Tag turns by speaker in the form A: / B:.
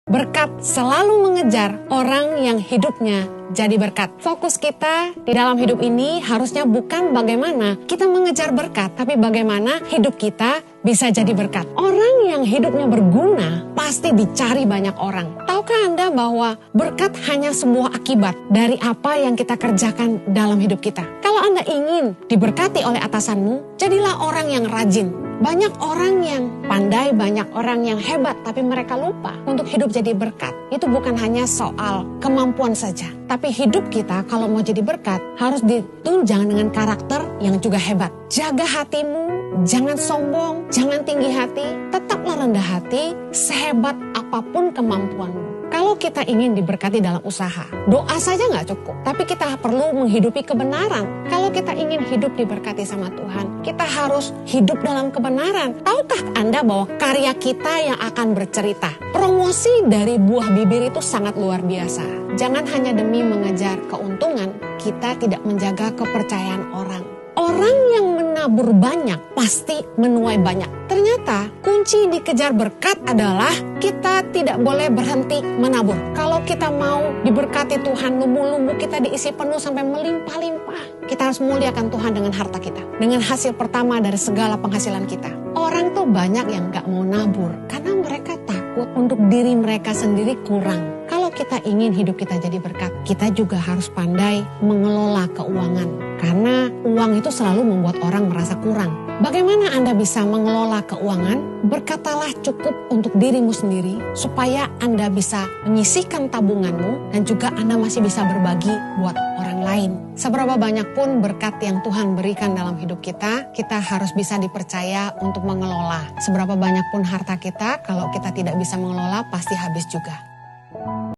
A: Berkat selalu mengejar orang yang hidupnya jadi berkat. Fokus kita di dalam hidup ini harusnya bukan bagaimana kita mengejar berkat, tapi bagaimana hidup kita bisa jadi berkat. Orang yang hidupnya berguna pasti dicari banyak orang. Tahukah Anda bahwa berkat hanya sebuah akibat dari apa yang kita kerjakan dalam hidup kita? Kalau Anda ingin diberkati oleh atasanmu, jadilah orang yang rajin. Banyak orang yang pandai, banyak orang yang hebat, tapi mereka lupa untuk hidup jadi berkat. Itu bukan hanya soal kemampuan saja, tapi hidup kita kalau mau jadi berkat harus ditunjang dengan karakter yang juga hebat. Jaga hatimu, jangan sombong, jangan tinggi hati, tetaplah rendah hati, sehebat apapun kemampuanmu. Kalau kita ingin diberkati dalam usaha, doa saja nggak cukup. Tapi kita perlu menghidupi kebenaran. Kalau kita ingin hidup diberkati sama Tuhan, kita harus hidup dalam kebenaran. Tahukah Anda bahwa karya kita yang akan bercerita? Promosi dari buah bibir itu sangat luar biasa. Jangan hanya demi mengejar keuntungan, kita tidak menjaga kepercayaan orang. Orang yang menabur banyak pasti menuai banyak. Ternyata kunci dikejar berkat adalah kita tidak boleh berhenti menabur. Kalau kita mau diberkati Tuhan, lumbu-lumbu kita diisi penuh sampai melimpah-limpah. Kita harus muliakan Tuhan dengan harta kita. Dengan hasil pertama dari segala penghasilan kita. Orang tuh banyak yang gak mau nabur karena mereka takut untuk diri mereka sendiri kurang. Kalau kita ingin hidup kita jadi berkat, kita juga harus pandai mengelola keuangan. Karena uang itu selalu membuat orang merasa kurang. Bagaimana Anda bisa mengelola keuangan? Berkatalah cukup untuk dirimu sendiri supaya Anda bisa menyisihkan tabunganmu dan juga Anda masih bisa berbagi buat orang lain. Seberapa banyak pun berkat yang Tuhan berikan dalam hidup kita, kita harus bisa dipercaya untuk mengelola. Seberapa banyak pun harta kita, kalau kita tidak bisa mengelola pasti habis juga.